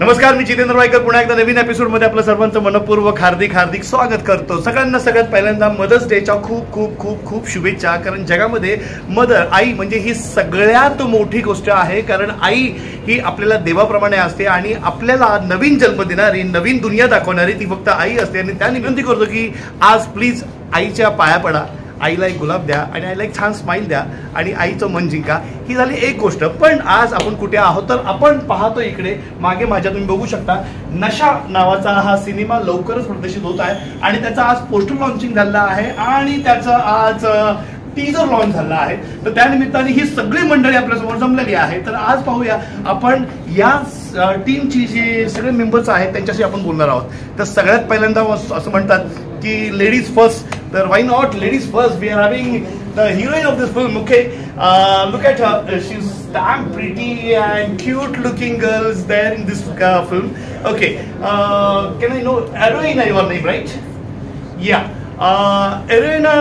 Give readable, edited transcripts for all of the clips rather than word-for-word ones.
नमस्कार, मी जितेंद्र वायकर पुन्हा एकदा नवीन एपिसोडमध्ये आपलं सर्वांचं मनपूर्वक हार्दिक स्वागत करतो. सगळ्यांना सगळ्यात पहिल्यांदा मदर्स डेच्या खूप खूप खूप खूप शुभेच्छा. कारण जगामध्ये मदर, आई म्हणजे ही सगळ्यात मोठी गोष्ट आहे. कारण आई ही आपल्याला देवाप्रमाणे असते आणि आपल्याला नवीन जन्म देणारी, नवीन दुनिया दाखवणारी ती फक्त आई असते. आणि त्या विनंती करतो की आज प्लीज आईच्या पाया पडा, आईला एक गुलाब द्या आणि आईला एक छान स्माईल द्या आणि आईचं मन जिंका. ही झाली एक गोष्ट. पण आज आपण कुठे आहोत तर आपण पाहतो इकडे मागे माझ्या तुम्ही बघू शकता, नशा नावाचा हा सिनेमा लवकरच प्रदर्शित होत आहे आणि त्याचा आज पोस्टर लॉन्चिंग झालेला आहे आणि त्याचं आज टीजर लॉन्च झाला आहे. तर त्या निमित्ताने ही सगळी मंडळी आपल्यासमोर जमलेली आहे. तर आज पाहूया आपण या टीमची जे सगळे मेंबर्स आहेत त्यांच्याशी आपण बोलणार आहोत. तर सगळ्यात पहिल्यांदा असं म्हणतात की लेडीज फर्स्ट. तर why not ladies first? We are having the heroine of this film. Okay, look at her. She's damn pretty and cute looking girls there in this film. Okay, can I know Eroina, your name, right? Yeah. एरोइना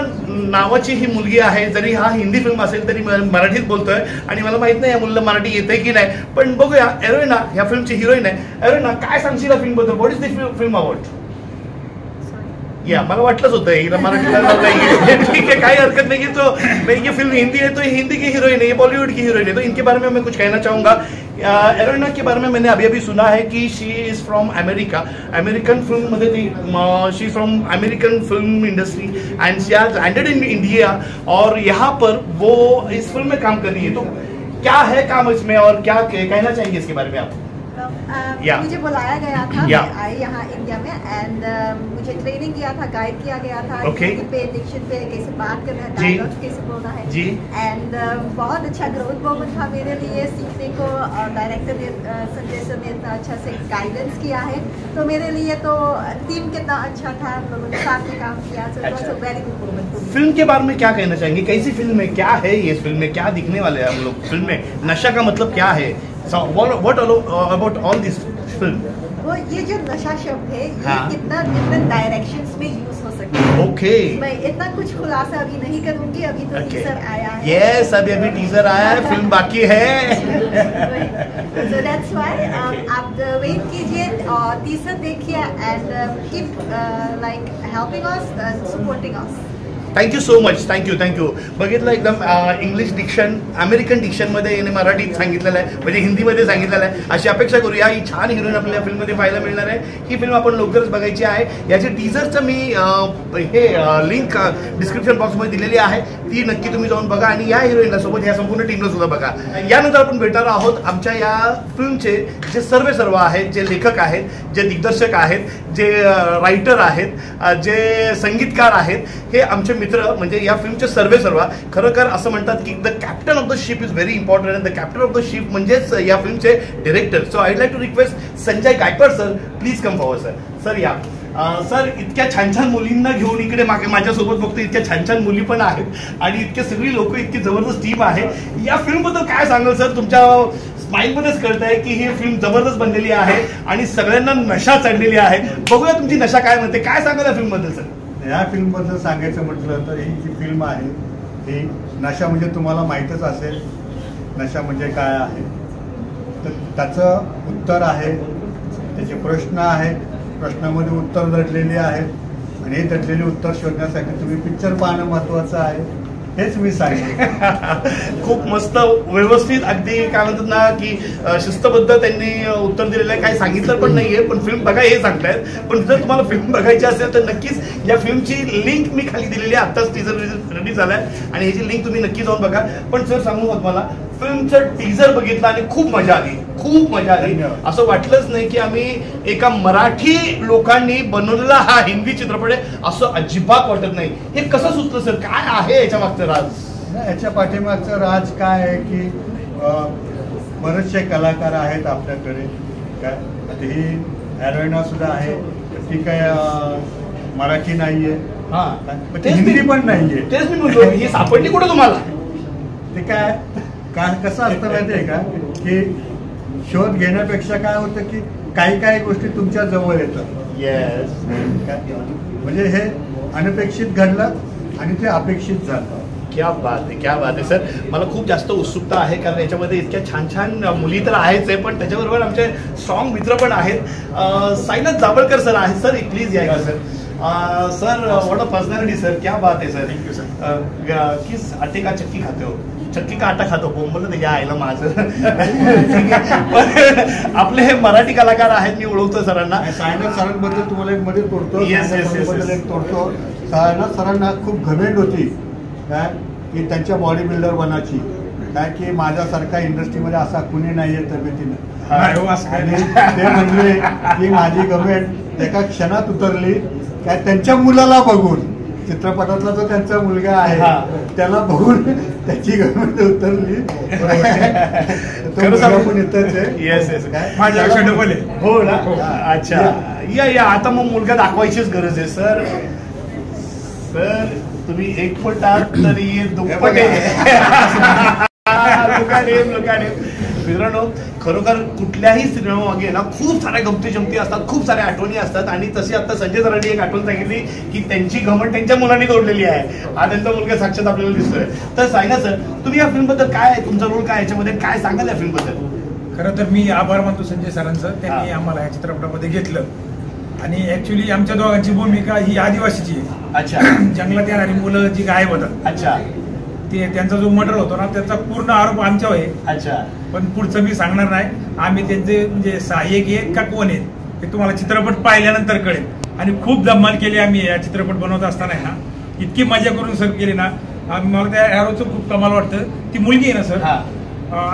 नावाची ही मुलगी आहे. जरी हा Hindi film असेल तरी मराठीत बोलतोय आणि मला माहित नाही या मुलीला मराठी येते की नाही, पण बघूया. एरोइना ह्या फिल्मची हिरोईन आहे. एरोइना, काय सांगशील या फिल्म बद्दल? What is the film about? या मला वाटलंच होतं हिला मराठीला नहीं. ठीक है, काही हरकत नहीं. तो ये फिल्म हिंदी है तो हिंदी की हीरोइन है, ये बॉलीवुड की हीरोइन है. तो इनके बारे में मैं कुछ कहना चाहूंगा. एरोइना के बारे में मैंने अभी सुना है कि she is from America. American film मध्ये ती she is from American film industry and she has landed in India और यहाँ पर वो इस फिल्म में काम कर रही है. तो क्या है काम इसमें और क्या कहना चाहेंगे इसके बारे में आप? मुझे बुलाया गया था. मैं आई यहाँ इंडिया में एंड मुझे ट्रेनिंग किया था, गाइड किया गया था पे डिक्शन पे कैसे बात करना है, डायलॉग कैसे बोलना है जी. एंड बहुत अच्छा ग्रोथ मोमेंट था मेरे लिए सीखने को. डायरेक्टर ने संजय सर ने इतना अच्छा से गाइडेंस किया है. तो मेरे लिए तो टीम कितना अच्छा था, लोगों ने साथ में काम KIA. So it was a very good moment. Film के बारे में क्या कहना चाहेंगे? कैसी फिल्म है, क्या है ये फिल्म में, क्या दिखने वाले हैं हम लोग फिल्म में? नशा का मतलब क्या है? So what about all this film? वो ये जो नशा शब्द है ये कितना डिफरेंट डायरेक्शंस में यूज हो सकता है. ओके, मैं इतना कुछ खुलासा अभी नहीं करूंगी. अभी तो टीजर आया है. यस, अभी टीजर आया है, फिल्म बाकी है. So that's why आप वेट कीजिए और टीजर देखिए end keep like helping us, supporting us. Thank you so much. Thank you. बघितलं एकदम इंग्लिश डिक्शन, अमेरिकन डिक्शनमध्ये याने मराठीत सांगितलेलं आहे, म्हणजे हिंदीमध्ये सांगितलेलं आहे. अशी अपेक्षा करूया. ही छान हिरोईन आपल्याला फिल्ममध्ये पाहायला मिळणार आहे. ही फिल्म आपण लवकरच बघायची आहे. याची टीजरचं मी हे लिंक डिस्क्रिप्शन बॉक्समध्ये दिलेली आहे, ती नक्की तुम्ही जाऊन बघा आणि या हिरोईनला सोबत या संपूर्ण टीमला सुद्धा बघा. यानंतर आपण भेटणार आहोत आमच्या या फिल्मचे जे सर्व आहेत, जे लेखक आहेत, जे दिग्दर्शक आहेत, जे रायटर आहेत, जे संगीतकार आहेत, हे आमचे मित्र म्हणजे या फिल्मचे सर्व. खरं असं म्हणतात की the captain of the ship is very important and the captain of the ship म्हणजेच या फिल्मचे director. So I like to request Sanjay Gaikwad sir, please come forward sir. Sir या. सर, इतक्या छान मुलींना घेऊन इकडे मागे माझ्यासोबत बघतो, इतक्या छान मुली पण आहेत आणि इतके सगळी लोक, इतकी जबरदस्त टीम आहे. या फिल्म बद्दल काय सांगाल सर? तुमच्या स्माईलमध्येच कळतंय की ही फिल्म जबरदस्त बनलेली आहे आणि सगळ्यांना नशा चढलेली आहे. बघूया तुमची नशा काय म्हणते, काय सांगाल या फिल्म बद्दल सर? या फिल्मबद्दल सांगायचं म्हटलं तर ही जी फिल्म आहे ही नशा म्हणजे तुम्हाला माहीतच असेल नशा म्हणजे काय आहे. तर त्याचं उत्तर आहे, त्याचे प्रश्न आहेत, प्रश्नामध्ये उत्तर दडलेली आहेत आणि हे दडलेले उत्तर शोधण्यासाठी तुम्ही पिक्चर पाहणं महत्त्वाचं आहे, हेच मी सांगेन. खूप मस्त व्यवस्थित, अगदी काय म्हणतात ना की शिस्तबद्ध त्यांनी उत्तर दिलेलं आहे. काही सांगितलं पण नाहीये, पण फिल्म बघा हे सांगतायत. पण जर तुम्हाला फिल्म बघायची असेल तर नक्कीच या फिल्मची लिंक मी खाली दिलेली आहे. आत्ताच टीजर रेडी झालाय आणि ह्याची लिंक तुम्ही नक्की जाऊन बघा. पण सर सांगू तुम्हाला, फिल्मचं टीजर बघितलं आणि खूप मजा आली. असं वाटलंच नाही की आम्ही एका मराठी लोकांनी बनवलेला हा हिंदी चित्रपट आहे असं अजिबात वाटत नाही. हे कसं सुचलं सर? काय आहे याच्या मागचं राज? याच्या पाठीमागचं राज काय आहे की बरेचसे कलाकार आहेत आपल्याकडे. काय ही एरोइना सुद्धा आहे, ती काय मराठी नाहीये, हिंदी पण नाहीये. तेच मी म्हणतो, ही सापडली कुठे तुम्हाला? ते काय कसं असतं माहितीये का की शोध घेण्यापेक्षा काय होतं की काही गोष्टी तुमच्या जवळ येतात. येस, म्हणजे हे अनपेक्षित घडलं आणि ते अपेक्षित झालं. क्या बात आहे, क्या बात आहे सर. मला खूप जास्त उत्सुकता आहे कारण याच्यामध्ये इतक्या छान छान मुली तर आहेच आहे, पण त्याच्याबरोबर आमचे स्ट्रॉंग मित्र पण आहेत. साईनाथ जांभळकर सर आहेत. सर प्लीज या sir. Sir what a personality sir, क्या बात आहे सर. Thank you sir. किस आटे का चक्की खाते हो? चक्की का आटा खातो बोंबलं या आयला माझं. आपले हे मराठी कलाकार आहेत, मी ओळखतो सरांना. सायनाथ सरांबद्दल तुम्हाला एक मध्ये तोडतो. Yes, yes, yes, yes. एक तोडतो. सायनाथ सरांना खूप घमेंड होती काय की त्यांच्या बॉडी बिल्डर बनाची, काय की माझ्यासारखा इंडस्ट्रीमध्ये असा कुणी नाहीये तब्येतीनं. आणि ते म्हणले की माझी गमेंट एका क्षणात उतरली काय त्यांच्या मुलाला बघून. चित्रपटातला जो त्यांचा मुलगा आहे त्याला बघून त्याची गमेंट उतरली. तो मुलगा पण इथंच आहे. येस येस, माझ्या डबल आहे. हो ना. अच्छा, या आता मग मुलगा दाखवायचीच गरज आहे सर. सर तुम्ही एक फूट आहात तरी दुप्पट आहे. मित्रांनो, खरोखर कुठल्याही सिनेमामागे ना खूप साऱ्या गमती जमती असतात, खूप साऱ्या आठवणी असतात. आणि तशी आता संजय सरांनी एक आठवण सांगितली की त्यांची घमंड त्यांच्या मुलांनी तोडलेली आहे. हा त्यांचा मुलगा साक्षात आपल्याला दिसतोय. तर सायनाथ सर, तुम्ही या फिल्म बद्दल काय, तुमचा रोल काय याच्यामध्ये, काय सांगाल या फिल्म बद्दल? खरं तर मी आभार मानतो संजय सरांचं, त्यांनी आम्हाला या चित्रपटामध्ये घेतलं. आणि ऍक्च्युली आमच्या दोघांची भूमिका ही आदिवासीची आहे. अच्छा. जंगलात येणारी मुलं जी गायब होतात. अच्छा. ते त्यांचा जो मर्डर होतो ना त्याचा पूर्ण आरोप आमच्यावर आहे. अच्छा. पण पुढचं मी सांगणार नाही. आम्ही त्यांचे म्हणजे सहाय्यक आहेत का कोण आहेत हे तुम्हाला चित्रपट पाहिल्यानंतर कळेल. आणि खूप धमाल केली आम्ही या चित्रपट बनवत असताना ना, इतकी मजा करून सर केली ना. मला त्या हॅरोचं खूप कमाल वाटतं. ती मुलगी आहे ना सर,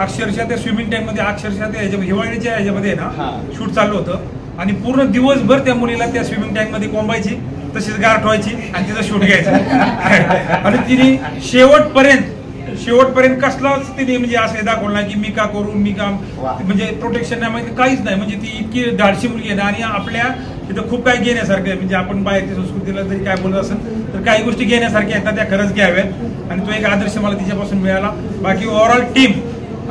अक्षरशः त्या स्विमिंग टँक मध्ये, अक्षरशः त्या हिवाळीच्या ह्याच्यामध्ये ना शूट चालू होतं. आणि पूर्ण दिवसभर त्या मुलीला त्या स्विमिंग टँक मध्ये कोंबायची, तशीच गार ठेवायची आणि तिचं शूट घ्यायचं. आणि तिने शेवटपर्यंत कसलाच तिने म्हणजे असं दाखवलं नाही की मी का करू, मी का म्हणजे प्रोटेक्शन नाही, म्हणजे काहीच नाही. म्हणजे ती इतकी धाडशी मुलगी आहे. आणि आपल्या तिथं खूप काही घेण्यासारखं आहे. म्हणजे आपण बाहेरच्या संस्कृतीला जरी काय बोलत असेल तर काही गोष्टी घेण्यासारख्या आहेत, त्या खरंच घ्याव्यात. आणि तो एक आदर्श मला तिच्यापासून मिळाला. बाकी ओव्हरऑल टीम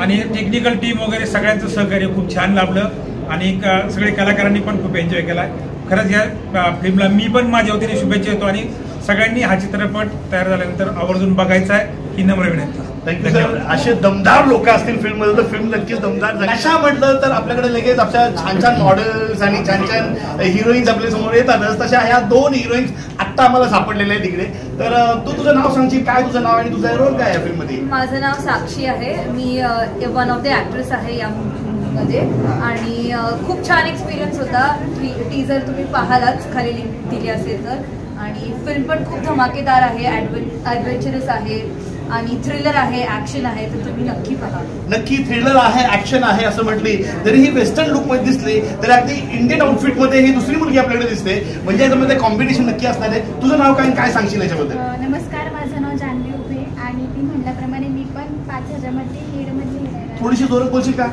आणि टेक्निकल टीम वगैरे सगळ्यांचं सहकार्य खूप छान लाभलं. आणि सगळे कलाकारांनी पण खूप एन्जॉय केलाय. खरंच या फिल्मला मी पण माझ्या वतीने शुभेच्छा देतो. आणि सगळ्यांनी हा चित्रपट तयार झाल्यानंतर आवर्जून बघायचा आहे ही नम्र विनंती. Thank you sir. असे दमदार लोक असतील फिल्म मध्ये तर फिल्म नक्कीच दमदार. नशा म्हटलं तर आपल्याकडे लगेच आपल्या छान छान मॉडेल्स आणि छान छान हिरोईन्स आपल्या समोर येतातच. तशा ह्या 2 हिरोईन्स आत्ता आम्हाला सापडलेल्या आहेत तिकडे. तर तू तुझं नाव सांगशील, काय तुझं नाव आणि तुझा रोल काय या फिल्म मध्ये? माझं नाव साक्षी आहे. मी वन ऑफ द ऍक्ट्रेस आहे या मध्ये. आणि खूप छान एक्सपिरियन्स होता. टीजर तुम्ही पाहालाच, खाली लिंक दिली असेल तर. आणि फिल्म पण खूप धमाकेदार आहे, ॲडव्हेंचरस आहे आणि थ्रिलर आहे, ऍक्शन आहे. तर तुम्ही नक्की पहा. नक्की थ्रिलर आहे, ऍक्शन आहे असं म्हटली तरी ही वेस्टर्न लुक मध्ये दिसली, तर अगदी इंडियन आउटफिट मध्ये ही दुसरी मुलगी आपल्याकडे दिसते. म्हणजे याच्यामध्ये कॉम्बिनेशन नक्की असणार आहे. तुझं नाव काय, काय सांगशील याच्याबद्दल? नमस्कार, माझं नाव जान्हवी उभे. आणि मी म्हटल्याप्रमाणे मी पण 5,000 मध्ये लीड मध्ये. थोडीशी जोरात बोलशील का?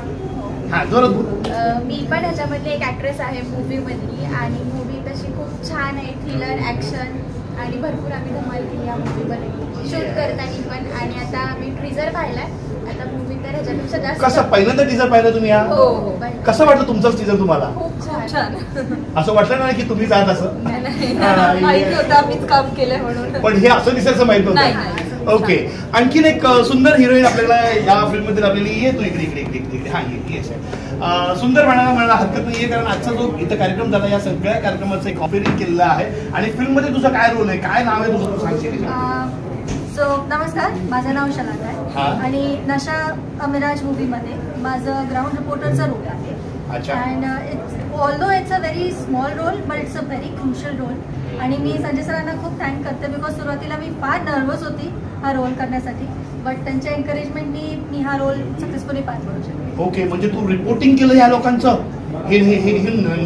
हा, जोरात बोल. मी पण ह्याच्यामधली एक ऍक्ट्रेस आहे मूवी मधली. आणि मूवी तशी खूप छान आहे, थ्रिलर, ऍक्शन आणि भरपूर आम्ही धमाल केली या मूवीमध्ये शूट करताना पण. आणि आता आम्ही टीजर पाहिलाय. आता मूवी तर ह्याच्यापेक्षा जास्त. कसं पहिल्यांदा टीजर पाहिलं तुम्ही? हो. कसं वाटलं तुमचंच टीजर तुम्हाला? खूप छान. असं वाटलं नाही की तुम्ही जात असं? माहिती होतं आम्हीच काम केलंय म्हणून. पण हे असं दिसायचं माहित नव्हतं. ओके. आणखीन एक सुंदर हिरोईन आपल्याला या फिल्म मध्ये लाभलेली. ये तू इकडे इकडे इकडे इकडे. हा ये. सुंदर म्हणायला हरकत नाहीये कारण आजचा जो इथं कार्यक्रम झाला या सगळ्या कार्यक्रमाचं एक ऑफरिंग केलेलं आहे. आणि फिल्म मध्ये तुझा काय रोल आहे, काय नाव आहे तुझं, तू सांगशील? सो नमस्कार, माझं नाव शलाका आहे. आणि नशा अमिराज मूवीमध्ये माझं ग्राउंड रिपोर्टरचा रोल आहे. And although it's a very small role but it's a very crucial role. आणि मी संजय सरांना खूप थँक करते बिकॉज सुरुवातीला मी फार नर्वस होती हा रोल करण्यासाठी. बट त्यांच्या एन्करेजमेंटनी मी हा रोल सक्सेसफुली पार करू शकते. ओके. म्हणजे तू रिपोर्टिंग केलं या लोकांचं? हे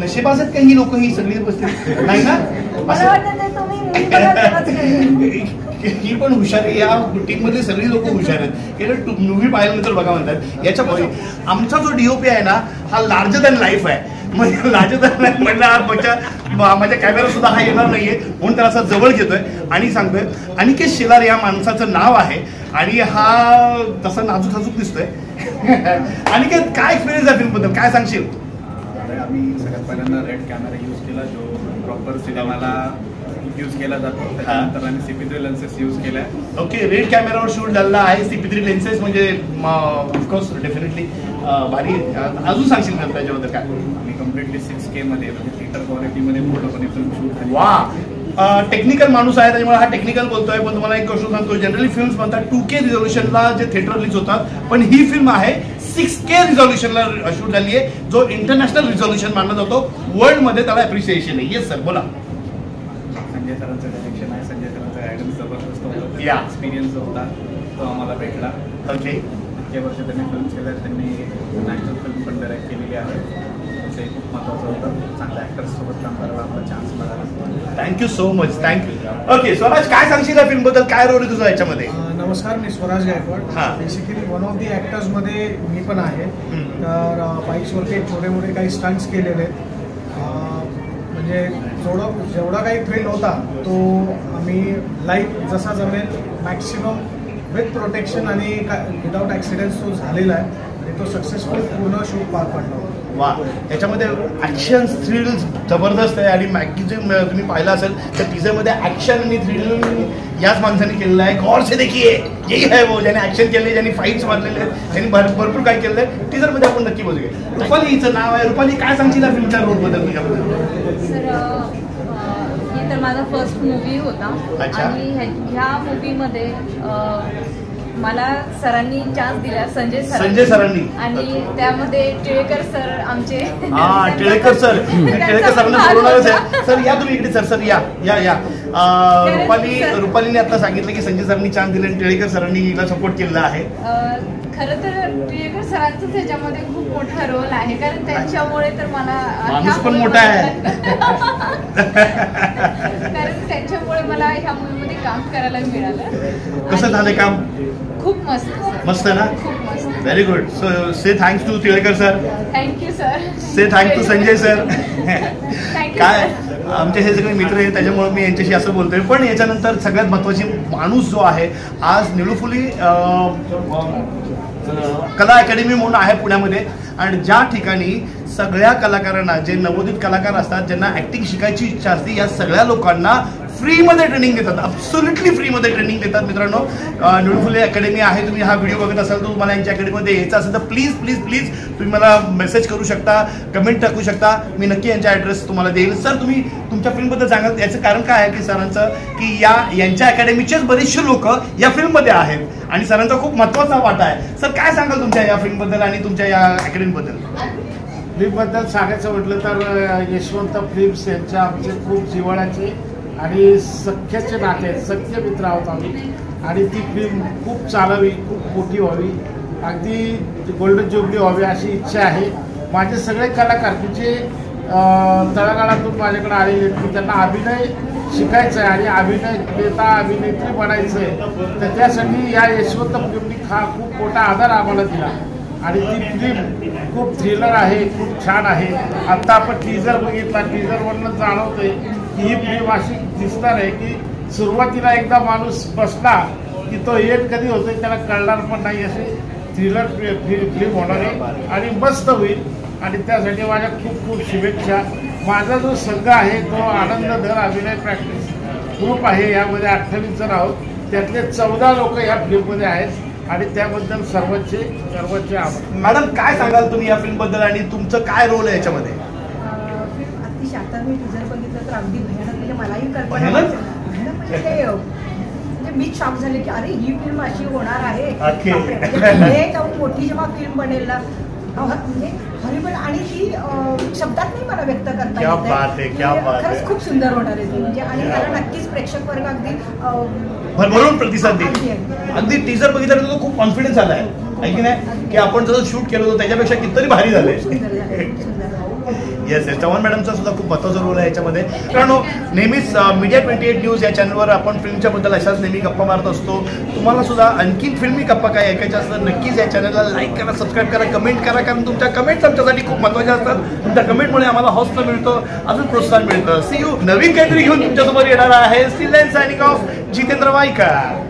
नशेबाज आहेत का ही लोक, ही सगळी बसतील नाही ना? मला वाटतं ते तुम्ही ही पण हुशार आहे. या टीम मधली सगळी लोक हुशार आहेत. मूवी पाहिल्यानंतर बघा म्हणतात. याच्यामुळे आमचा जो डीओपी आहे ना हा लार्जर दॅन लाईफ आहे. म्हणजे लार्जर दॅन लाईफ म्हणलं माझ्या कॅमेरा सुद्धा हा येणार नाहीये म्हणून त्याला असं जवळ घेतोय आणि सांगतोय अनिकेत शेलार या माणसाचं नाव आहे. आणि हा तसा नाजूक दिसतोय. अनिकेत, काय एक्सपिरियन्स आहे फिल्म बद्दल, काय सांगशील? आम्ही सगळ्यात पहिल्यांदा रेड कॅमेरा यूज केला, जो प्रॉपर सिनेमाला यूज केला जातो. त्यानंतर आम्ही CP3 लेन्सेस यूज केल्या. ओके, रेड कॅमेरावर शूट झालेला आहे. CP3 लेन्सेस म्हणजे ऑफकोर्स डेफिनेटली भारी. अजून सांगशील का त्याच्याबद्दल काय? आम्ही कम्प्लिटली 6K मध्ये म्हणजे थिएटर क्वालिटीमध्ये पूर्णपणे फिल्म शूट केली. वा, टेक्निकल माणूस आहे त्याच्यामुळे हा टेक्निकल बोलतोय. पण तुम्हाला एक गोष्ट सांगतो, जनरली फिल्म्स म्हणतात 2K रिझोल्युशनला जे थिएटर रिलीज होतात, पण ही फिल्म आहे 6K रिझोल्युशनला शूट झाली आहे, जो इंटरनॅशनल रिझोल्युशन मानला जातो. वर्ल्ड मध्ये त्याला अप्रिसिएशन आहे. येस सर, बोला. संजय सरांचं डायरेक्शन आहे, संजय सरांचा गायडन्स जबरदस्त होता, या एक्सपिरियन्स होता तो आम्हाला भेटला. ओके, इतके वर्ष त्यांनी फिल्म केल्या, त्यांनी नॅशनल फिल्म पण डायरेक्ट केलेली आहे. ते खूप महत्त्वाचं होतं. चांगल्या ॲक्टर्ससोबत काम करायला आपला चान्स मिळाला. Thank you so much, thank you. Okay Swaraj, काय सांगशील या फिल्म बद्दल? काय रोल आहे तुझा याच्यामध्ये? नमस्कार, मी Swaraj Gaikwad. Basically one of the ॲक्टर्समध्ये मी पण आहे. तर बाईक्सवरती छोटे मोठे काही स्टंट्स केलेले आहेत. म्हणजे जेवढा काही थ्रिल होता तो आम्ही लाईव्ह जसा जमेल मॅक्सिमम विथ प्रोटेक्शन आणि विदाऊट ॲक्सिडेंट्स तो झालेला आहे आणि तो सक्सेसफुल पूर्ण शूट पार पडला. वा, त्याच्यामध्ये ऍक्शन थ्रिल जबरदस्त आहे. आणि मॅगझिन तुम्ही पाहिलं असेल तर टीजरमध्ये ऍक्शन आणि थ्रिल याच माणसाने केलेलं आहे. गौर से देखिए, यही है वो, ज्याने ऍक्शन केले, ज्यांनी फाईट्स मारलेले आहेत, त्यांनी भरपूर काय केलेलं आहे. टीजरमध्ये आपण नक्की बघूया. रुपाली हिचं नाव आहे. रुपाली, काय सांगशील या फिल्मच्या रोलबद्दल तुझ्याबद्दल? सर, हे तर माझा फर्स्ट मूवी होता आणि ह्या मूवीमध्ये मला सरांनी चान्स दिला, संजय सरांनी. आणि त्यामध्ये टिळेकर सर आमचे. टिळेकर सरांना बोलणारच आहे. सर या तुम्ही इकडे. सर या. रुपालीने आता सांगितलं की संजय सरांनी चान्स दिले आणि टिळेकर सरांनी हिला सपोर्ट केलेला आहे. खरं तर टिळेकर सरांचं त्याच्यामध्ये खूप मोठा रोल आहे, कारण त्यांच्यामुळे तर मला माणूस पण मोठा आहे. कारण त्यांच्यामुळे मला ह्या मूवीमध्ये काम करायला मिळालं. कसं झालं काम? खूप मस्त. मस्त ना? खूप मस्त. Very good. So say thanks to Tilekar sir. Thank you sir. Say thanks to Sanjay sir. काय थँक्यू. आमचे हे सगळे मित्र आहेत त्याच्यामुळे मी यांच्याशी असं बोलतोय. पण याच्यानंतर सगळ्यात महत्त्वाची माणूस जो आहे, आज निळूफुली कला अकॅडमी म्हणून आहे पुण्यामध्ये, आणि ज्या ठिकाणी सगळ्या कलाकारांना, जे नवोदित कलाकार असतात, ज्यांना ॲक्टिंग शिकायची इच्छा असते, या सगळ्या लोकांना फ्रीमध्ये ट्रेनिंग देतात. ॲब्सोल्युटली फ्रीमध्ये ट्रेनिंग देतात. मित्रांनो, निळूफुले अकॅडमी आहे. तुम्ही हा व्हिडिओ बघत असाल तर तुम्हाला यांच्या अकॅडमीमध्ये यायचं असेल तर प्लीज प्लीज प्लीज तुम्ही मला मेसेज करू शकता, कमेंट टाकू शकता. मी नक्की यांचा ॲड्रेस तुम्हाला देईल. सर, तुम्ही तुमच्या फिल्मबद्दल सांगाल. याचं कारण काय आहे की सरांचं की यांच्या अकॅडमीचेच बरेचसे लोक या फिल्ममध्ये आहेत आणि सरांचा खूप महत्त्वाचा वाटा आहे. सर, काय सांगाल तुमच्या या फिल्मबद्दल आणि तुमच्या या अकॅडमीबद्दल? फिल्मबद्दल सांगायचं म्हटलं तर यशवंत फिल्म्स यांच्या आमचे खूप जिव्हाळ्याचे आणि सख्याचे नाते आहेत. सख्य मित्र आहोत आम्ही. आणि ती फिल्म खूप चालावी, खूप मोठी व्हावी, अगदी गोल्डन जुबली व्हावी अशी इच्छा आहे. माझे सगळे कलाकार की जे तळागाळातून माझ्याकडे आलेले आहेत की त्यांना अभिनय शिकायचं आहे आणि अभिनय देता अभिनेत्री बनायचं आहे, तर त्यासाठी या यशवंत फिल्मनी खूप मोठा आधार आम्हाला दिला. आणि ती फिल्म खूप थ्रिलर आहे, खूप छान आहे. आत्ता आपण टीजर बघितला, टीजरवरनं जाणवतंय की ही फिल्म अशी दिसणार आहे की सुरुवातीला एकदा माणूस बसला की तो एंड कधी होतोय त्याला कळणार पण नाही, अशी थ्रिलर फिल्म होणार आहे आणि मस्त होईल. आणि त्यासाठी माझ्या खूप खूप शुभेच्छा. माझा जो संघ आहे तो आनंदधर अभिनय प्रॅक्टिस ग्रुप आहे. यामध्ये 28 जण आहोत, त्यातले 14 लोक या फिल्ममध्ये आहेत आणि त्याबद्दल सर्वांचे आभार. मॅडम, काय सांगाल तुम्ही या फिल्मबद्दल आणि तुमचं काय रोल आहे याच्यामध्ये? फिल्म अतिशय, आता मी टीजर बघितलं तर अगदी भयानक, म्हणजे मलाही कल्पना म्हणजे मी शॉक झाले की अरे ही फिल्म अशी होणार आहे. मोठी जेव्हा फिल्म बनेल ना, म्हणजे हॉरिबल, आणि ती शब्दात नाही मला व्यक्त करता येत. खरंच खूप सुंदर होणार आहे ती, म्हणजे आणि त्याला नक्कीच प्रेक्षक वर्ग अगदी भरभरून प्रतिसाद देईल. अगदी टीजर बघितल्यानंतर तो खूप कॉन्फिडन्स आलाय की नाही की आपण जसं शूट केलं होतं त्याच्यापेक्षा कितीतरी भारी झालंय. येस, चव्हाण मॅडमचा सुद्धा खूप महत्त्वाचा रोल आहे याच्यामध्ये. कारण नेहमीच मीडिया 28 न्यूज या चॅनलवर आपण फिल्मच्या बद्दल अशाच नेहमी गप्पा मारत असतो. तुम्हाला सुद्धा आणखी फिल्मी गप्पा काय ऐकायच्या असतात नक्कीच या चॅनलला लाईक करा, सबस्क्राईब करा, कमेंट करा, कारण तुमच्या कमेंट्स आमच्यासाठी खूप महत्त्वाच्या असतात. तुमच्या कमेंटमुळे आम्हाला हौसला मिळतो, अजून प्रोत्साहन मिळतं. C you. नवीन काहीतरी घेऊन तुमच्यासमोर येणार आहे. Steel line signing off, Jitendra Waikar.